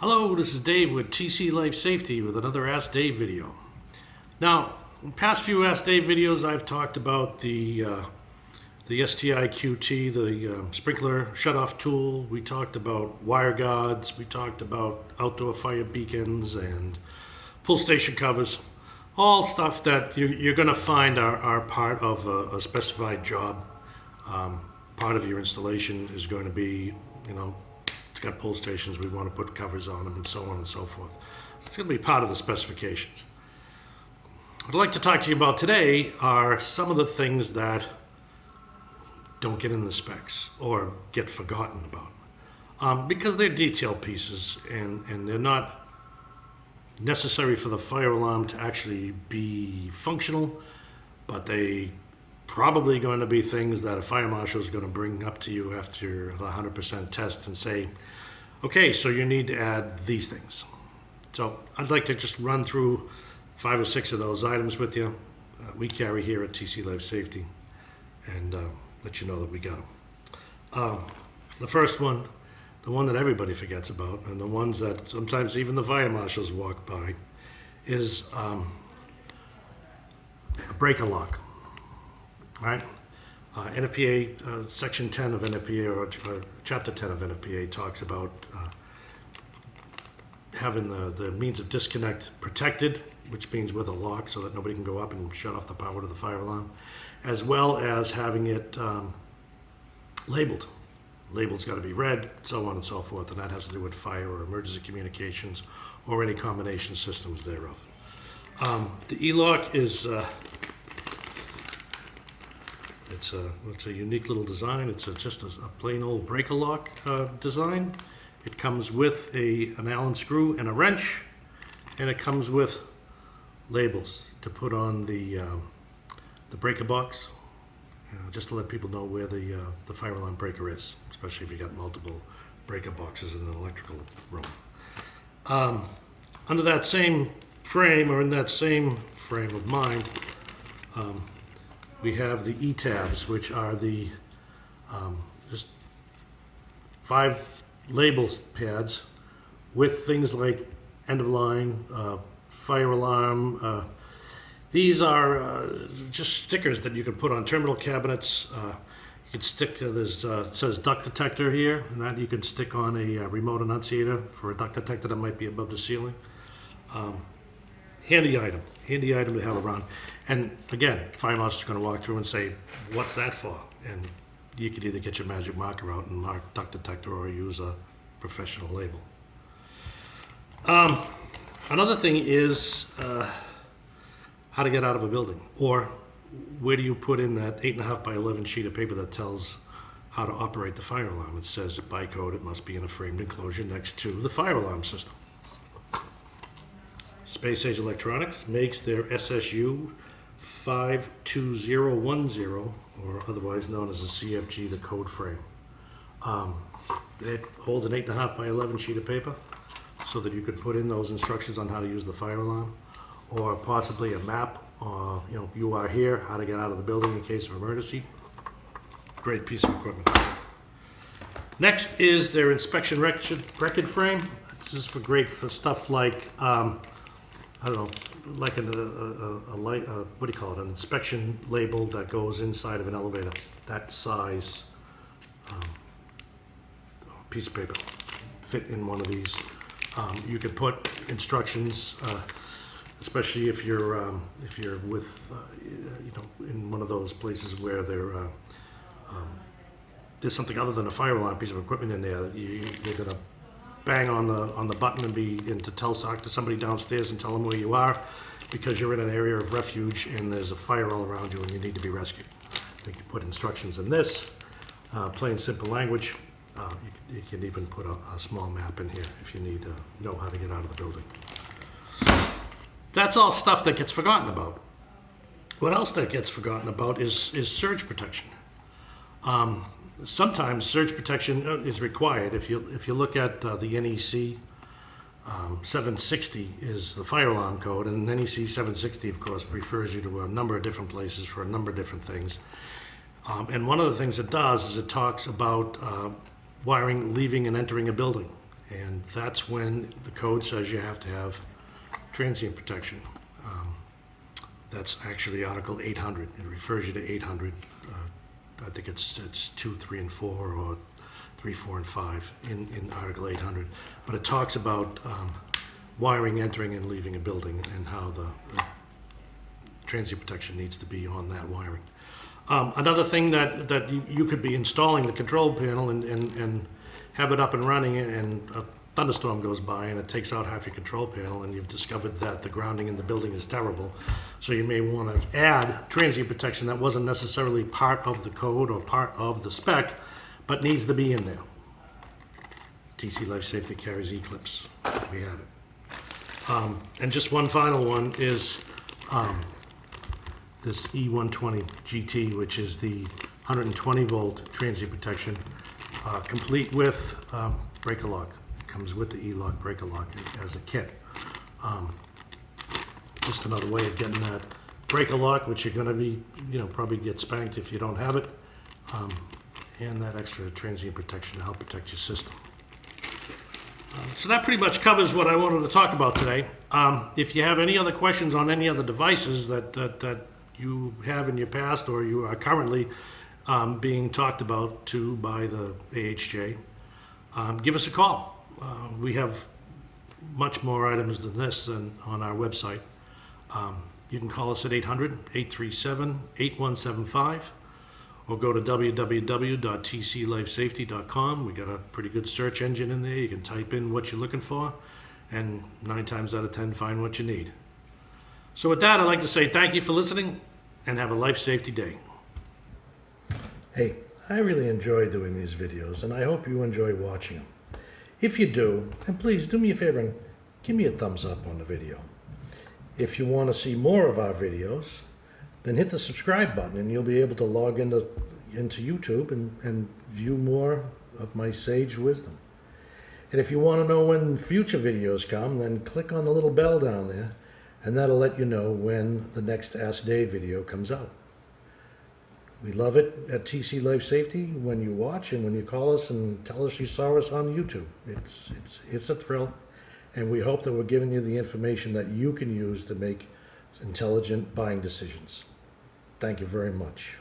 Hello, this is Dave with TC Life Safety with another Ask Dave video. Now, in the past few Ask Dave videos, I've talked about the STI QT, the sprinkler shutoff tool. We talked about wire guards. We talked about outdoor fire beacons and pull station covers. All stuff that you're going to find are part of a specified job. Part of your installation is going to be, it's got pull stations, we want to put covers on them and so on and so forth. It's going to be part of the specifications. What I'd like to talk to you about today are some of the things that don't get in the specs or get forgotten about. Because they're detail pieces and they're not necessary for the fire alarm to actually be functional, but they probably going to be things that a fire marshal is going to bring up to you after the 100% test and say, okay, so you need to add these things. So I'd like to just run through 5 or 6 of those items with you. We carry here at TC Life Safety, and let you know that we got them. The first one, the one that everybody forgets about, and the ones that sometimes even the fire marshals walk by, is a breaker lock. Right? NFPA, Section 10 of NFPA, or Chapter 10 of NFPA talks about having the means of disconnect protected, which means with a lock so that nobody can go up and shut off the power to the fire alarm, as well as having it labeled. Label's got to be read, so on and so forth, and that has to do with fire or emergency communications or any combination systems thereof. The E-lock is it's a unique little design. It's just a plain old breaker lock design. It comes with an Allen screw and a wrench, and it comes with labels to put on the breaker box, just to let people know where the fire alarm breaker is, especially if you got multiple breaker boxes in an electrical room. Under that same frame, or in that same frame of mind, we have the E-tabs, which are the just 5 labels pads with things like end of line, fire alarm. These are just stickers that you can put on terminal cabinets. You can stick, it says duct detector here, and that you can stick on a remote annunciator for a duct detector that might be above the ceiling. Handy item to have around. And again, fire marshals are going to walk through and say, what's that for? And you could either get your magic marker out and mark duct detector or use a professional label. Another thing is how to get out of a building, or where do you put in that 8.5 by 11 sheet of paper that tells how to operate the fire alarm. It says that by code it must be in a framed enclosure next to the fire alarm system. Space Age Electronics makes their SSU 52010, or otherwise known as the CFG, the code frame. It holds an 8.5 by 11 sheet of paper so that you could put in those instructions on how to use the fire alarm, or possibly a map, you are here, how to get out of the building in case of emergency. Great piece of equipment. Next is their inspection record frame. This is great for stuff like, like a light, what do you call it, an inspection label that goes inside of an elevator. That size piece of paper fit in one of these. You could put instructions, especially if you're with, in one of those places where there's something other than a fire alarm piece of equipment in there. You're gonna bang on the button and to talk to somebody downstairs and tell them where you are, because you're in an area of refuge and there's a fire all around you and you need to be rescued. You can put instructions in this, plain simple language. You can even put a small map in here if you need to know how to get out of the building. That's all stuff that gets forgotten about. What else that gets forgotten about is surge protection. Sometimes surge protection is required. If you look at the NEC 760 is the fire alarm code, and NEC 760, of course, refers you to a number of different places for a number of different things. And one of the things it does is it talks about wiring leaving and entering a building. And that's when the code says you have to have transient protection. That's actually Article 800. It refers you to 800. I think it's 2, 3, and 4, or 3, 4, and 5 in Article 800. But it talks about wiring entering and leaving a building and how the transient protection needs to be on that wiring. Another thing that you could be installing the control panel and have it up and running, and a thunderstorm goes by and it takes out half your control panel, and you've discovered that the grounding in the building is terrible. So you may want to add transient protection that wasn't necessarily part of the code or part of the spec, but needs to be in there. TC Life Safety carries Eclipse. We have it. And just one final one is this E120 GT, which is the 120 volt transient protection, complete with breaker lock. It comes with the E-lock breaker lock as a kit. Just another way of getting that breaker lock, which you're going to be, probably get spanked if you don't have it, and that extra transient protection to help protect your system. So that pretty much covers what I wanted to talk about today. If you have any other questions on any other devices that you have in your past or you are currently being talked about to by the AHJ, give us a call. We have much more items than this on our website. You can call us at 800-837-8175 or go to www.tclifesafety.com. We got a pretty good search engine in there. You can type in what you're looking for and 9 times out of 10 find what you need. So with that, I'd like to say thank you for listening and have a life safety day. Hey, I really enjoy doing these videos and I hope you enjoy watching them. If you do, then please do me a favor and give me a thumbs up on the video. If you want to see more of our videos, then hit the subscribe button and you'll be able to log into YouTube and view more of my sage wisdom. And if you want to know when future videos come, then click on the little bell down there and that'll let you know when the next Ask Dave video comes out. We love it at TC Life Safety when you watch and when you call us and tell us you saw us on YouTube. It's a thrill, and we hope that we're giving you the information that you can use to make intelligent buying decisions. Thank you very much.